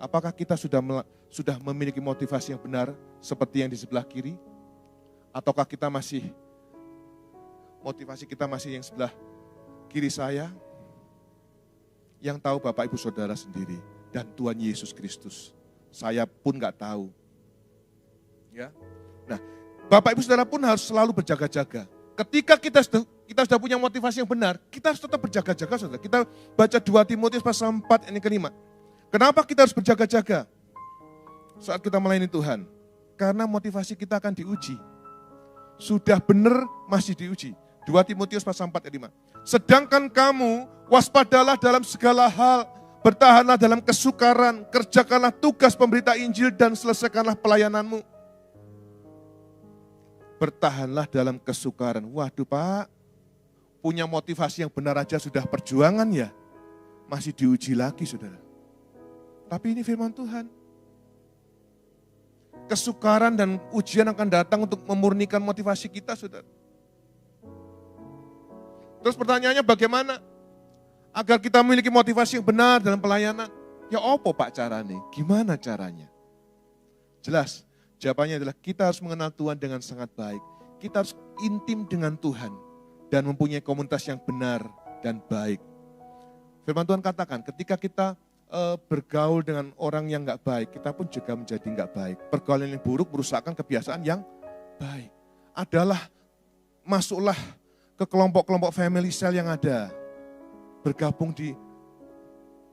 [SPEAKER 2] Apakah kita sudah memiliki motivasi yang benar seperti yang di sebelah kiri? Ataukah motivasi kita masih yang sebelah kiri saya? Yang tahu Bapak Ibu Saudara sendiri dan Tuhan Yesus Kristus. Saya pun nggak tahu. Ya. Nah, Bapak Ibu Saudara pun harus selalu berjaga-jaga. Ketika kita sudah punya motivasi yang benar, kita harus tetap berjaga-jaga, saudara. Kita baca 2 Timotius pasal 4 ayat ke-5. Kenapa kita harus berjaga-jaga saat kita melayani Tuhan? Karena motivasi kita akan diuji. Sudah benar masih diuji. 2 Timotius pasal 4 ayat 5. Sedangkan kamu waspadalah dalam segala hal, bertahanlah dalam kesukaran, kerjakanlah tugas pemberita Injil dan selesaikanlah pelayananmu. Bertahanlah dalam kesukaran. Waduh Pak, punya motivasi yang benar aja sudah perjuangan ya, masih diuji lagi saudara. Tapi ini firman Tuhan. Kesukaran dan ujian akan datang untuk memurnikan motivasi kita saudara. Terus pertanyaannya bagaimana agar kita memiliki motivasi yang benar dalam pelayanan? Ya apa Pak caranya? Gimana caranya? Jelas, jawabannya adalah kita harus mengenal Tuhan dengan sangat baik. Kita harus intim dengan Tuhan dan mempunyai komunitas yang benar dan baik. Firman Tuhan katakan ketika kita bergaul dengan orang yang enggak baik, kita pun juga menjadi enggak baik. Pergaulan yang buruk merusakkan kebiasaan yang baik. Masuklah ke kelompok-kelompok family cell yang ada. Bergabung di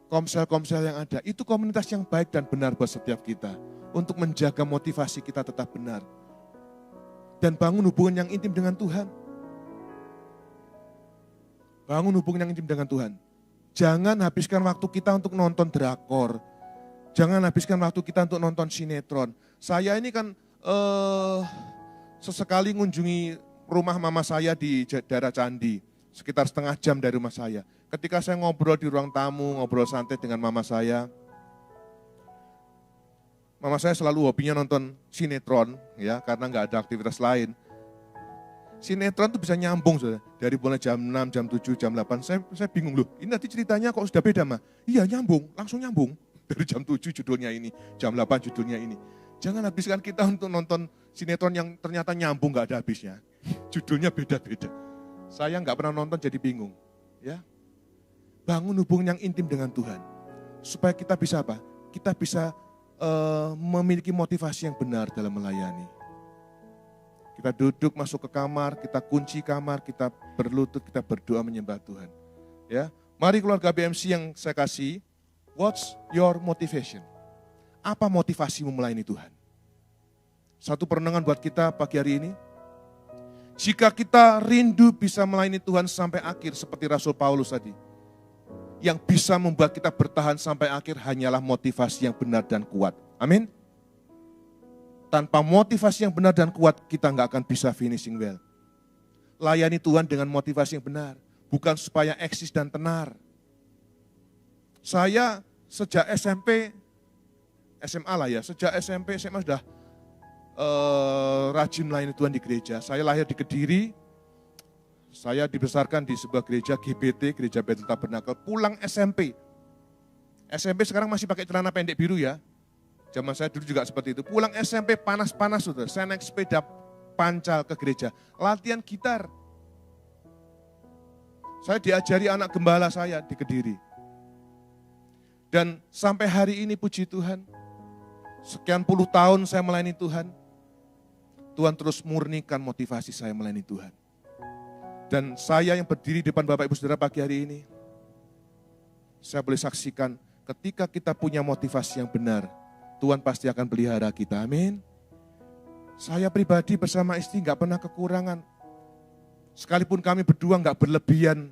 [SPEAKER 2] komsel-komsel yang ada. Itu komunitas yang baik dan benar buat setiap kita. Untuk menjaga motivasi kita tetap benar. Dan bangun hubungan yang intim dengan Tuhan. Bangun hubungan yang intim dengan Tuhan. Jangan habiskan waktu kita untuk nonton drakor. Jangan habiskan waktu kita untuk nonton sinetron. Saya ini kan sesekali mengunjungi rumah mama saya di daerah Candi. Sekitar setengah jam dari rumah saya. Ketika saya ngobrol di ruang tamu, ngobrol santai dengan mama saya selalu hobinya nonton sinetron, ya, karena nggak ada aktivitas lain. Sinetron itu bisa nyambung, saudara. Dari mulai jam 6, jam 7, jam 8, saya bingung loh. Ini nanti ceritanya kok sudah beda, Ma? Iya nyambung, langsung nyambung. Dari jam 7 judulnya ini, jam 8 judulnya ini. Jangan habiskan kita untuk nonton sinetron yang ternyata nyambung nggak ada habisnya. Judulnya beda-beda. Saya nggak pernah nonton jadi bingung. Ya, bangun hubungan yang intim dengan Tuhan. Supaya kita bisa apa? Kita bisa memiliki motivasi yang benar dalam melayani. Kita duduk masuk ke kamar, kita kunci kamar, kita berlutut, kita berdoa menyembah Tuhan. Ya, mari keluarga BMC yang saya kasih, what's your motivation? Apa motivasimu melayani Tuhan? Satu perenungan buat kita pagi hari ini. Jika kita rindu bisa melayani Tuhan sampai akhir seperti Rasul Paulus tadi, yang bisa membuat kita bertahan sampai akhir hanyalah motivasi yang benar dan kuat. Amin. Tanpa motivasi yang benar dan kuat, kita nggak akan bisa finishing well. Layani Tuhan dengan motivasi yang benar, bukan supaya eksis dan tenar. Saya sejak SMP, SMA lah ya, sejak SMP, SMA sudah rajin melayani Tuhan di gereja. Saya lahir di Kediri, saya dibesarkan di sebuah gereja GBT, Gereja Bethel Tabernakel. Pulang SMP sekarang masih pakai celana pendek biru ya. Zaman saya dulu juga seperti itu. Pulang SMP panas-panas sudah. Saya naik sepeda pancal ke gereja. Latihan gitar. Saya diajari anak gembala saya di Kediri. Dan sampai hari ini puji Tuhan. Sekian puluh tahun saya melayani Tuhan. Tuhan terus murnikan motivasi saya melayani Tuhan. Dan saya yang berdiri di depan Bapak Ibu Saudara pagi hari ini. Saya boleh saksikan ketika kita punya motivasi yang benar. Tuhan pasti akan pelihara kita, amin. Saya pribadi bersama istri gak pernah kekurangan. Sekalipun kami berdua gak berlebihan,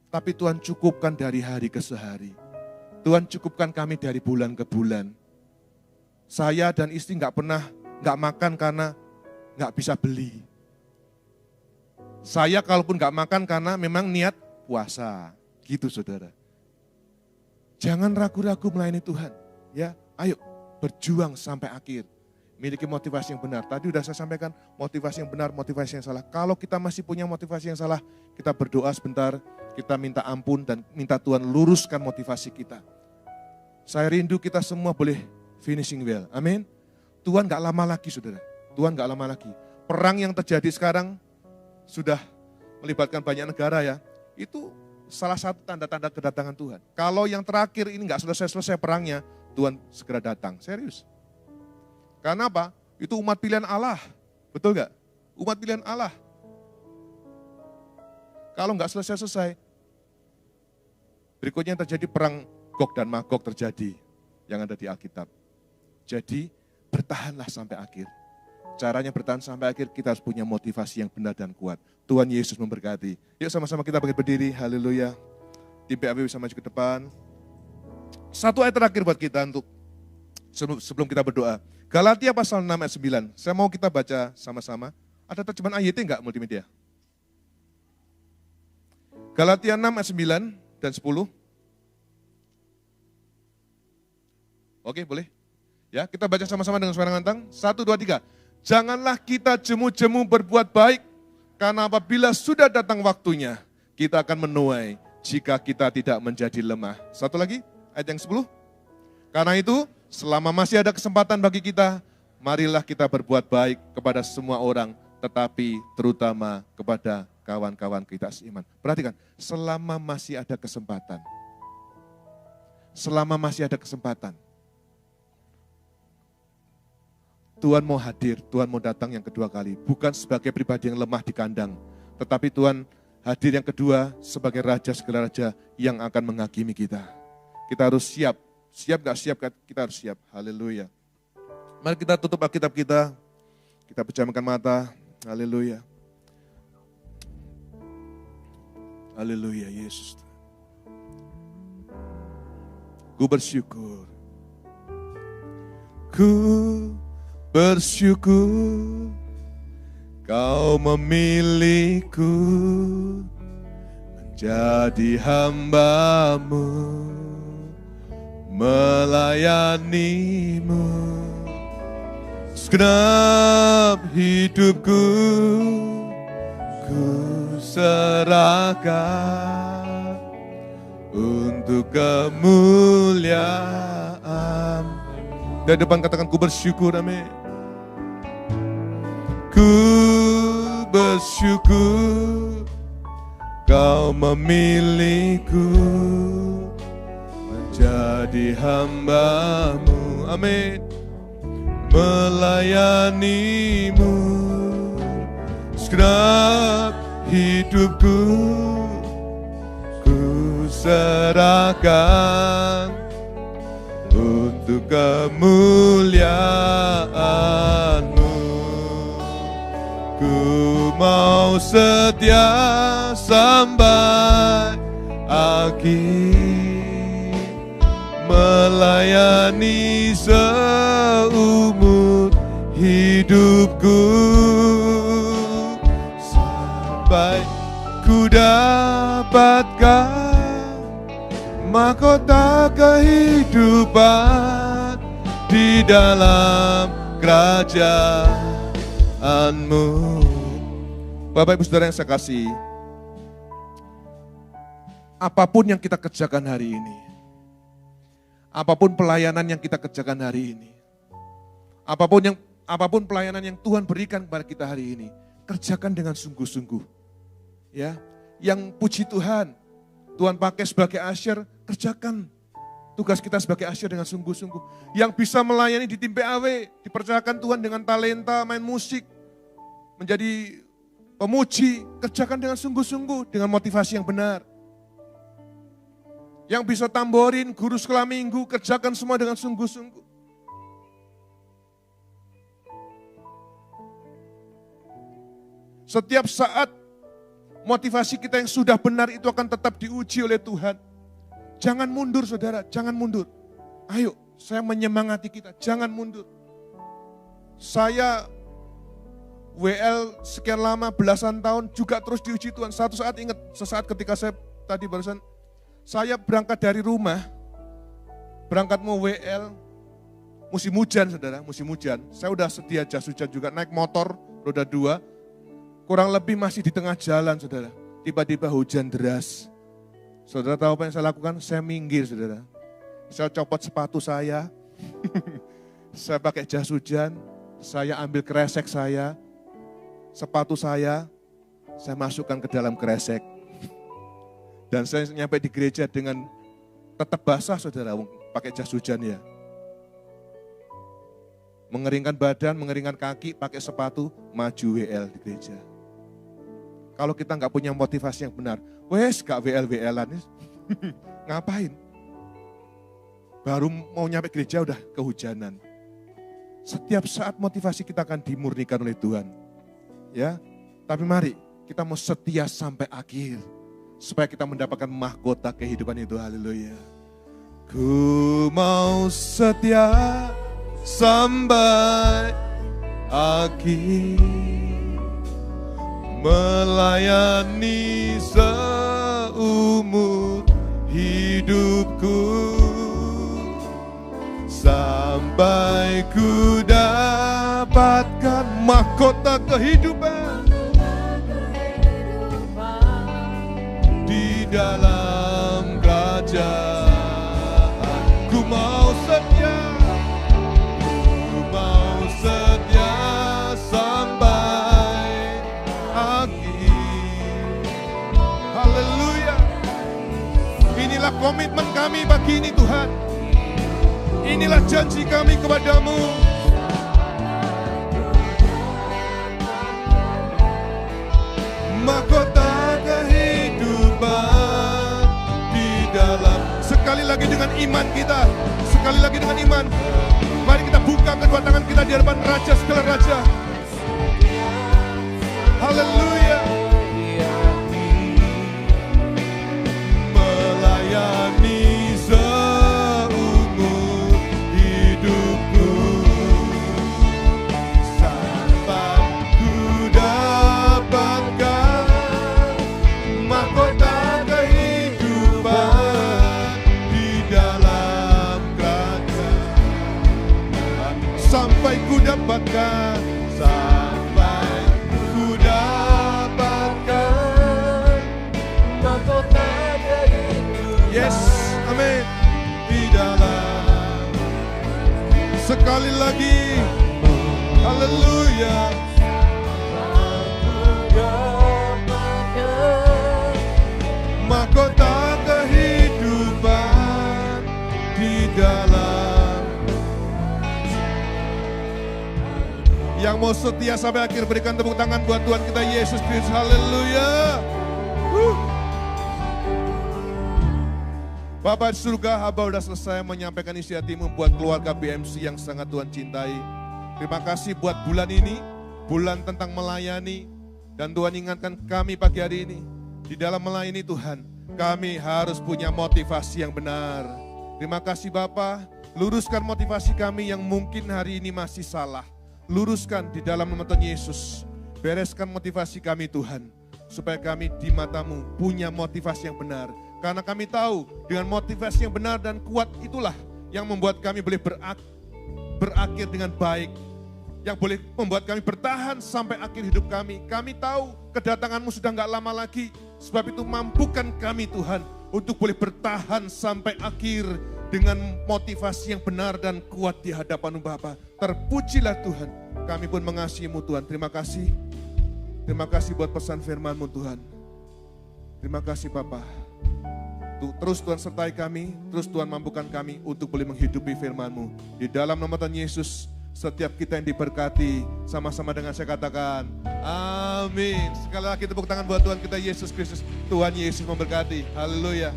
[SPEAKER 2] tapi Tuhan cukupkan dari hari ke sehari. Tuhan cukupkan kami dari bulan ke bulan. Saya dan istri gak makan karena gak bisa beli. Saya kalaupun gak makan karena memang niat puasa, gitu saudara. Jangan ragu-ragu melayani Tuhan, ya. Ayo berjuang sampai akhir. Miliki motivasi yang benar. Tadi sudah saya sampaikan motivasi yang benar, motivasi yang salah. Kalau kita masih punya motivasi yang salah, kita berdoa sebentar, kita minta ampun dan minta Tuhan luruskan motivasi kita. Saya rindu kita semua boleh finishing well. Amin. Tuhan gak lama lagi saudara. Tuhan gak lama lagi. Perang yang terjadi sekarang sudah melibatkan banyak negara ya. Itu salah satu tanda-tanda kedatangan Tuhan. Kalau yang terakhir ini gak selesai-selesai perangnya, Tuhan segera datang, serius. Karena apa? Itu umat pilihan Allah, betul gak? Umat pilihan Allah. Kalau gak selesai-selesai, berikutnya terjadi perang Gog dan Magog terjadi, yang ada di Alkitab. Jadi bertahanlah sampai akhir. Caranya bertahan sampai akhir, kita harus punya motivasi yang benar dan kuat. Tuhan Yesus memberkati. Yuk sama-sama kita berdiri, haleluya. Tim PAW bisa maju ke depan. Satu ayat terakhir buat kita untuk sebelum kita berdoa. Galatia pasal 6 ayat 9. Saya mau kita baca sama-sama. Ada terjemahan ayatnya enggak multimedia? Galatia 6 ayat 9 dan 10. Oke, boleh? Ya, kita baca sama-sama dengan suara lantang. 1, 2, 3. Janganlah kita jemu-jemu berbuat baik, karena apabila sudah datang waktunya, kita akan menuai jika kita tidak menjadi lemah. Satu lagi. Ayat yang 10. Karena itu, selama masih ada kesempatan bagi kita, marilah kita berbuat baik kepada semua orang, tetapi terutama kepada kawan-kawan kita seiman. Perhatikan, selama masih ada kesempatan. Selama masih ada kesempatan. Tuhan mau hadir, Tuhan mau datang yang kedua kali. Bukan sebagai pribadi yang lemah di kandang, tetapi Tuhan hadir yang kedua sebagai Raja segala Raja yang akan menghakimi kita. Kita harus siap. Siap gak siap, kita harus siap. Haleluya. Mari kita tutup Alkitab kita. Kita pejamkan mata. Haleluya. Haleluya Yesus. Ku bersyukur. Ku bersyukur. Kau memilihku menjadi hamba-Mu, melayani-Mu. Segenap hidupku ku serahkan untuk kemuliaan. Dari depan katakan ku bersyukur, amin. Ku bersyukur Kau memilihku menjadi hamba-Mu, amin. Melayani-Mu, segenap hidupku ku serahkan untuk kemuliaan-Mu. Ku mau setia sampai akhir, melayani seumur sampai ku dapatkan mahkota kehidupan di dalam kerajaanmu. Bapak Ibu Saudara yang saya kasih, apapun yang kita kerjakan hari ini, apapun pelayanan yang kita kerjakan hari ini, apapun pelayanan yang Tuhan berikan kepada kita hari ini, kerjakan dengan sungguh-sungguh. Ya, yang puji Tuhan, Tuhan pakai sebagai usher, kerjakan tugas kita sebagai usher dengan sungguh-sungguh. Yang bisa melayani di tim PAW, dipercayakan Tuhan dengan talenta main musik, menjadi pemuji, kerjakan dengan sungguh-sungguh, dengan motivasi yang benar. Yang bisa tamborin, guru sekolah minggu, kerjakan semua dengan sungguh-sungguh. Setiap saat, motivasi kita yang sudah benar itu akan tetap diuji oleh Tuhan. Jangan mundur saudara, jangan mundur. Ayo, saya menyemangati kita, jangan mundur. Saya WL sekian lama, belasan tahun juga terus diuji Tuhan. Satu saat ingat, sesaat ketika saya tadi barusan, saya berangkat dari rumah, berangkat mau WL, musim hujan saudara, musim hujan. Saya udah sedia jas hujan juga, naik motor, roda 2, kurang lebih masih di tengah jalan saudara. Tiba-tiba hujan deras. Saudara tahu apa yang saya lakukan? Saya minggir saudara. Saya copot sepatu saya, saya pakai jas hujan, saya ambil kresek saya, sepatu saya masukkan ke dalam kresek. Dan saya nyampe di gereja dengan tetap basah saudara, pakai jas hujan ya. Mengeringkan badan, mengeringkan kaki, pakai sepatu, maju WL di gereja. Kalau kita nggak punya motivasi yang benar, wes gak WL-WLan, ngapain? Baru mau nyampe gereja udah kehujanan. Setiap saat motivasi kita akan dimurnikan oleh Tuhan. Ya, tapi mari kita mau setia sampai akhir. Supaya kita mendapatkan mahkota kehidupan itu, haleluya. Ku mau setia sampai akhir, melayani seumur hidupku, sampai ku dapatkan mahkota kehidupan di dalam kerajaan. Ku mau setia sampai akhir. Haleluya. Inilah komitmen kami pagi ini Tuhan. Inilah janji kami kepadamu. Mahkota kehidupan di dalam. Sekali lagi dengan iman kita. Sekali lagi dengan iman. Mari kita buka kedua tangan kita di hadapan Raja segala Raja. Haleluya. Melayani seumur hidupku, sampai ku dapatkan mahkota kehidupan di dalam kerajaan. Sampai ku dapatkan, sampai ku dapatkan mahkota kehidupan. Yes, amin. Di dalam. Sekali lagi, haleluya. Mahkota kehidupan di dalam. Yang mau setia sampai akhir, berikan tepuk tangan buat Tuhan kita Yesus Kristus. Haleluya. Bapak di surga, hamba sudah selesai menyampaikan isi hatimu buat keluarga BMC yang sangat Tuhan cintai. Terima kasih buat bulan ini, bulan tentang melayani. Dan Tuhan ingatkan kami pagi hari ini, di dalam melayani Tuhan, kami harus punya motivasi yang benar. Terima kasih Bapak, luruskan motivasi kami yang mungkin hari ini masih salah. Luruskan di dalam nama Tuhan Yesus. Bereskan motivasi kami Tuhan. supaya kami di mata-Mu punya motivasi yang benar. Karena kami tahu dengan motivasi yang benar dan kuat itulah yang membuat kami boleh berakhir dengan baik. Yang boleh membuat kami bertahan sampai akhir hidup kami. Kami tahu kedatangan-Mu sudah enggak lama lagi. Sebab itu mampukan kami Tuhan untuk boleh bertahan sampai akhir dengan motivasi yang benar dan kuat di hadapan-Mu Bapa. Terpujilah Tuhan. Kami pun mengasihi-Mu Tuhan. Terima kasih. Terima kasih buat pesan firman-Mu Tuhan. Terima kasih Bapa. Terus Tuhan sertai kami, terus Tuhan mampukan kami untuk boleh menghidupi firman-Mu. Di dalam nama Tuhan Yesus, setiap kita yang diberkati, sama-sama dengan saya katakan, amin. Sekali lagi tepuk tangan buat Tuhan kita Yesus Kristus. Tuhan Yesus memberkati. Haleluya.